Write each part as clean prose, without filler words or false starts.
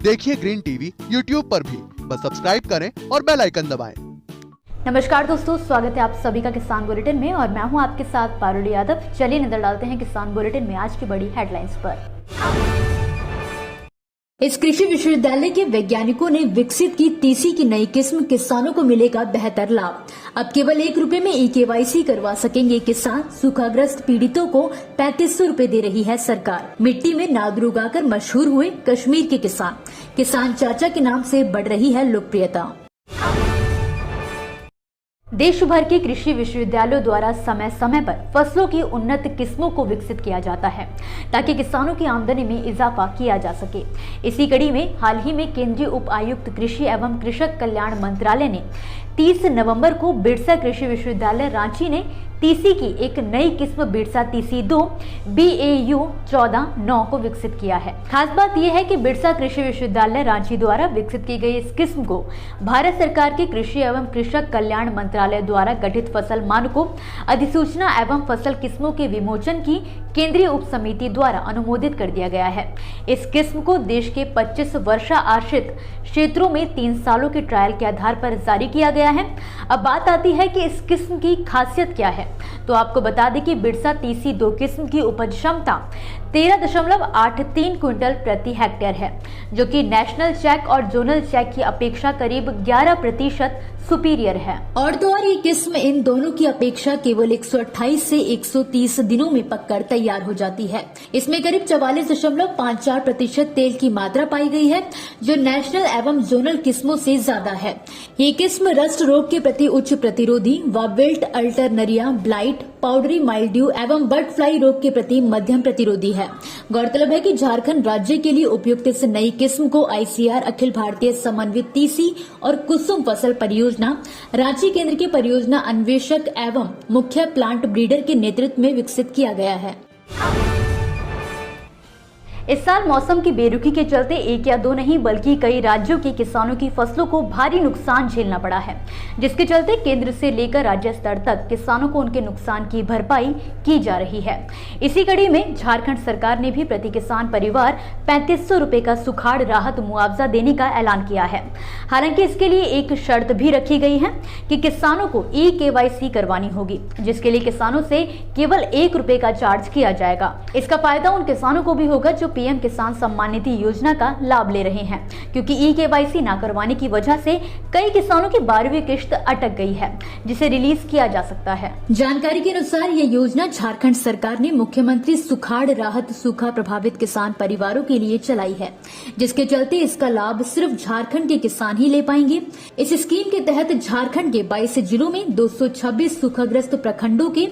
देखिए green TV YouTube पर भी, बस सब्सक्राइब करें और बेल आइकन दबाएं। नमस्कार दोस्तों, स्वागत है आप सभी का किसान बुलेटिन में और मैं हूं आपके साथ पारुल यादव। चलिए नजर डालते हैं किसान बुलेटिन में आज की बड़ी हेडलाइंस पर। इस कृषि विश्वविद्यालय के वैज्ञानिकों ने विकसित की तीसी की नई किस्म, किसानों को मिलेगा बेहतर लाभ। अब केवल 1 रुपए में KYC करवा सकेंगे किसान। सूखाग्रस्त पीड़ितों को 3500 रुपए दे रही है सरकार। मिट्टी में नादरू उगाकर मशहूर हुए कश्मीर के किसान। किसान चाचा के नाम से बढ़ रही है लोकप्रियता। देश भर के कृषि विश्वविद्यालयों द्वारा समय समय पर फसलों की उन्नत किस्मों को विकसित किया जाता है ताकि किसानों की आमदनी में इजाफा किया जा सके। इसी कड़ी में हाल ही में केंद्रीय उप आयुक्त कृषि एवं कृषक कल्याण मंत्रालय ने 30 नवंबर को बिरसा कृषि विश्वविद्यालय रांची ने तीसी की एक नई किस्म बिरसा तीसी 2 BAU 14-9 को विकसित किया है। खास बात यह है कि बिरसा कृषि विश्वविद्यालय रांची द्वारा विकसित की गई इस किस्म को भारत सरकार के कृषि एवं कृषक कल्याण मंत्रालय द्वारा गठित फसल मानकों अधिसूचना एवं फसल किस्मों के विमोचन की केंद्रीय उप समिति द्वारा अनुमोदित कर दिया गया है। इस किस्म को देश के 25 वर्षा आश्रित क्षेत्रों में 3 सालों के ट्रायल के आधार पर जारी किया गया है। अब बात आती है कि इस किस्म की खासियत क्या है। तो आपको बता दें कि बिरसा तीसी 2 किस्म की उपज क्षमता 13.83 क्विंटल प्रति हेक्टेयर है, जो कि नेशनल चेक और जोनल चेक की अपेक्षा करीब 11% सुपीरियर है। और तो और ये किस्म इन दोनों की अपेक्षा केवल 128 से 130 दिनों में पककर तैयार हो जाती है। इसमें करीब 44.54% तेल की मात्रा पाई गई है, जो नेशनल एवं जोनल किस्मों से ज्यादा है। ये किस्म रस्ट रोग के प्रति उच्च प्रतिरोधी व विल्ट अल्टरनरिया, ब्लाइट, पाउडरी माइल्ड्यू एवं बर्ड फ्लाई रोग के प्रति मध्यम प्रतिरोधी है। गौरतलब है कि झारखंड राज्य के लिए उपयुक्त इस नई किस्म को ICR अखिल भारतीय समन्वित तीसी और कुसुम फसल परियोजना रांची केंद्र के परियोजना अन्वेषक एवं मुख्य प्लांट ब्रीडर के नेतृत्व में विकसित किया गया है। इस साल मौसम की बेरुखी के चलते 1 या 2 नहीं बल्कि कई राज्यों के किसानों की फसलों को भारी नुकसान झेलना पड़ा है, जिसके चलते केंद्र से लेकर राज्य स्तर तक किसानों को उनके नुकसान की भरपाई की जा रही है। इसी कड़ी में झारखंड सरकार ने भी प्रति किसान परिवार 3500 रुपए का सुखाड़ राहत मुआवजा देने का ऐलान किया है। हालांकि इसके लिए एक शर्त भी रखी गई है कि किसानों को KYC करवानी होगी, जिसके लिए किसानों से केवल 1 रुपए का चार्ज किया जाएगा। इसका फायदा उन किसानों को भी होगा जो PM किसान सम्मान निधि योजना का लाभ ले रहे हैं, क्योंकि KYC ना करवाने की वजह से कई किसानों की 12वीं किश्त अटक गई है, जिसे रिलीज किया जा सकता है। जानकारी के अनुसार ये योजना झारखंड सरकार ने मुख्यमंत्री सुखाड़ राहत सूखा प्रभावित किसान परिवारों के लिए चलाई है, जिसके चलते इसका लाभ सिर्फ झारखंड के किसान ही ले पाएंगे। इस स्कीम के तहत झारखंड के 22 जिलों में 226 सूखाग्रस्त प्रखंडों के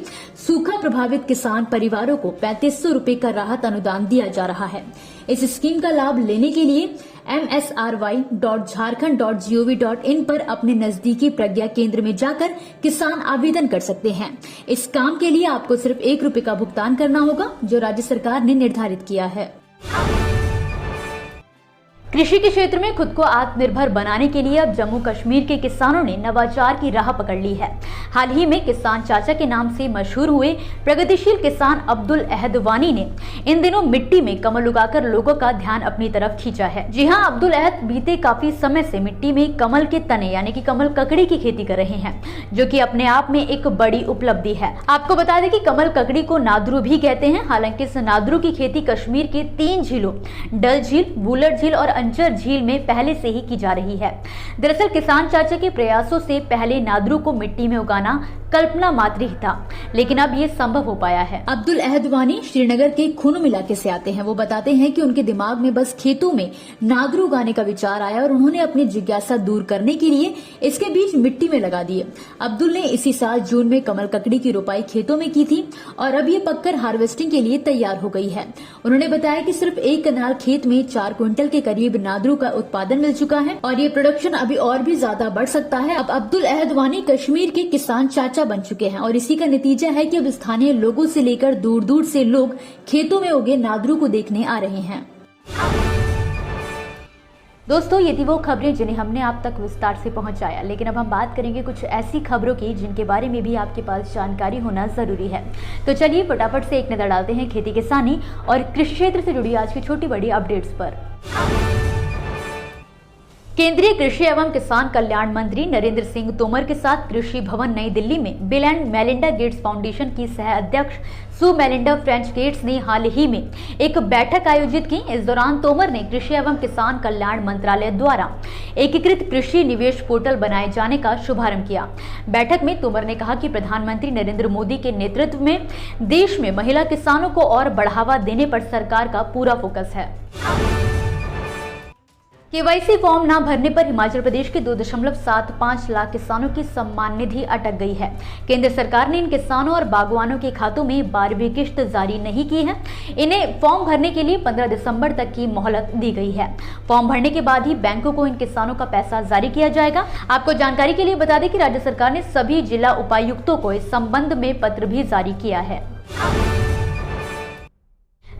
सूखा प्रभावित किसान परिवारों को 3500 रुपए का राहत अनुदान दिया जा रहा है। इस स्कीम का लाभ लेने के लिए msry.jharkhand.gov.in पर अपने नजदीकी प्रज्ञा केंद्र में जाकर किसान आवेदन कर सकते हैं। इस काम के लिए आपको सिर्फ 1 रुपए का भुगतान करना होगा, जो राज्य सरकार ने निर्धारित किया है। कृषि के क्षेत्र में खुद को आत्मनिर्भर बनाने के लिए अब जम्मू कश्मीर के किसानों ने नवाचार की राह पकड़ ली है। हाल ही में किसान चाचा के नाम से मशहूर हुए प्रगतिशील किसान अब्दुल अहद वानी ने इन दिनों मिट्टी में कमल उगाकर लोगों का ध्यान अपनी तरफ खींचा है। जी हां, अब्दुल अहद बीते काफी समय से मिट्टी में कमल के तने यानी कि कमल ककड़ी की खेती कर रहे हैं, जो कि अपने आप में एक बड़ी उपलब्धि है। आपको बता दें कि कमल ककड़ी को नादरू भी कहते हैं। हालांकि इस नादरू की खेती कश्मीर के 3 झीलों डल झील, वुलर झील और अंचर झील में पहले से ही की जा रही है। दरअसल किसान चाचा के प्रयासों से पहले नादरू को मिट्टी में उगाना कल्पना मात्र ही था, लेकिन अब ये संभव हो पाया है। अब्दुल अहद वानी श्रीनगर के खूनुम इलाके से आते हैं। वो बताते हैं कि उनके दिमाग में बस खेतों में नादरू उगाने का विचार आया और उन्होंने अपनी जिज्ञासा दूर करने के लिए इसके बीज मिट्टी में लगा दिए। अब्दुल ने इसी साल जून में कमल ककड़ी की रोपाई खेतों में की थी और अब ये पककर हार्वेस्टिंग के लिए तैयार हो गई है। उन्होंने बताया कि सिर्फ 1 कनाल खेत में 4 क्विंटल के करीब नादरू का उत्पादन मिल चुका है और ये प्रोडक्शन अभी और भी ज्यादा बढ़ सकता है। अब अब्दुल अहद वानी कश्मीर के किसान चाचा बन चुके हैं और इसी का नतीजा है कि अब स्थानीय लोगों से लेकर दूर दूर से लोग खेतों में उगे नादरू को देखने आ रहे हैं। दोस्तों, ये थी वो खबरें जिन्हें हमने आप तक विस्तार से पहुंचाया, लेकिन अब हम बात करेंगे कुछ ऐसी खबरों की जिनके बारे में भी आपके पास जानकारी होना जरूरी है। तो चलिए फटाफट से एक नजर डालते हैं खेती किसानी और कृषि क्षेत्र से जुड़ी आज की छोटी बड़ी अपडेट्स पर। केंद्रीय कृषि एवं किसान कल्याण मंत्री नरेंद्र सिंह तोमर के साथ कृषि भवन नई दिल्ली में bill and Melinda Gates foundation की सह अध्यक्ष सू मेलिंडा फ्रेंच गेट्स ने हाल ही में एक बैठक आयोजित की। इस दौरान तोमर ने कृषि एवं किसान कल्याण मंत्रालय द्वारा एकीकृत कृषि निवेश पोर्टल बनाए जाने का शुभारंभ किया। बैठक में तोमर ने कहा कि प्रधानमंत्री नरेंद्र मोदी के नेतृत्व में देश में महिला किसानों को और बढ़ावा देने पर सरकार का पूरा फोकस है। केवाईसी फॉर्म न भरने पर हिमाचल प्रदेश के 2.75 लाख किसानों की सम्मान निधि अटक गई है। केंद्र सरकार ने इन किसानों और बागवानों के खातों में 12वीं किश्त जारी नहीं की है। इन्हें फॉर्म भरने के लिए 15 दिसंबर तक की मोहलत दी गई है। फॉर्म भरने के बाद ही बैंकों को इन किसानों का पैसा जारी किया जाएगा। आपको जानकारी के लिए बता दें कि राज्य सरकार ने सभी जिला उपायुक्तों को इस संबंध में पत्र भी जारी किया है।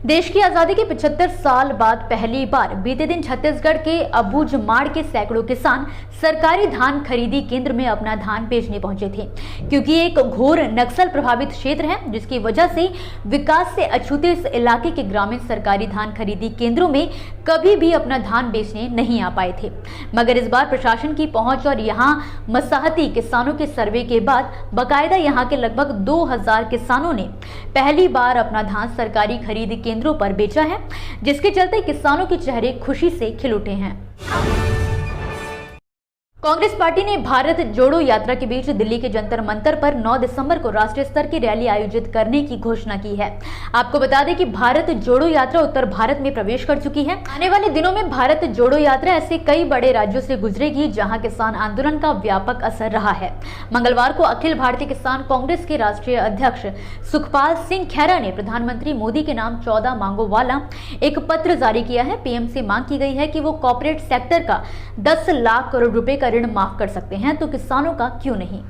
देश की आजादी के 75 साल बाद पहली बार बीते दिन छत्तीसगढ़ के अबूझमाड़ के सैकड़ों किसान सरकारी धान खरीदी केंद्र में अपना धान बेचने पहुंचे थे, क्योंकि एक घोर नक्सल प्रभावित क्षेत्र है, जिसकी वजह से विकास से अछूते इस इलाके के ग्रामीण सरकारी धान खरीदी केंद्रों में कभी भी अपना धान बेचने नहीं आ पाए थे। मगर इस बार प्रशासन की पहुंच और यहाँ मसाहती किसानों के सर्वे के बाद बाकायदा यहाँ के लगभग 2000 किसानों ने पहली बार अपना धान सरकारी खरीद केंद्रों पर बेचा है, जिसके चलते किसानों के चेहरे खुशी से खिल उठे हैं। कांग्रेस पार्टी ने भारत जोड़ो यात्रा के बीच दिल्ली के जंतर मंतर पर 9 दिसंबर को राष्ट्रीय स्तर की रैली आयोजित करने की घोषणा की है। आपको बता दें कि भारत जोड़ो यात्रा उत्तर भारत में प्रवेश कर चुकी है। आने वाले दिनों में भारत जोड़ो यात्रा ऐसे कई बड़े राज्यों से गुजरेगी जहां किसान आंदोलन का व्यापक असर रहा है। मंगलवार को अखिल भारतीय किसान कांग्रेस के राष्ट्रीय अध्यक्ष सुखपाल सिंह खैरा ने प्रधानमंत्री मोदी के नाम 14 मांगों वाला एक पत्र जारी किया है। पीएम से मांग की गई है कि वो कॉर्पोरेट सेक्टर का 10 लाख करोड़ रुपए का ऋण माफ कर सकते हैं, तो किसानों का क्यों नहीं।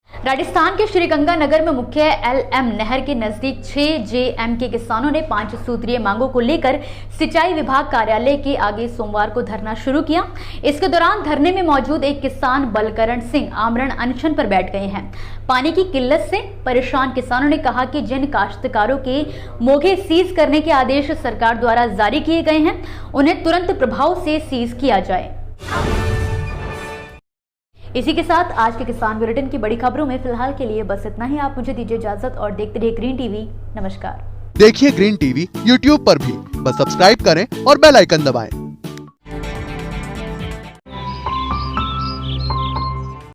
राजस्थान के श्रीगंगानगर में मुख्य एलएम नहर के नजदीक 6JM के किसानों ने 5 सूत्रीय मांगों को लेकर सिंचाई विभाग कार्यालय के आगे सोमवार को धरना शुरू किया। इसके दौरान धरने में मौजूद एक किसान बलकरण सिंह आमरण अनशन पर बैठ गए हैं। पानी की किल्लत से परेशान किसानों ने कहा कि जिन काश्तकारों के मोघे सीज करने के आदेश सरकार द्वारा जारी किए गए हैं, उन्हें तुरंत प्रभाव से सीज किया जाए। इसी के साथ आज के किसान बुलेटिन की बड़ी खबरों में फिलहाल के लिए बस इतना ही। आप मुझे दीजिए इजाजत और देखते रहिए ग्रीन टीवी। नमस्कार। देखिए ग्रीन टीवी YouTube पर भी, बस सब्सक्राइब करें और बेल आइकन दबाएं।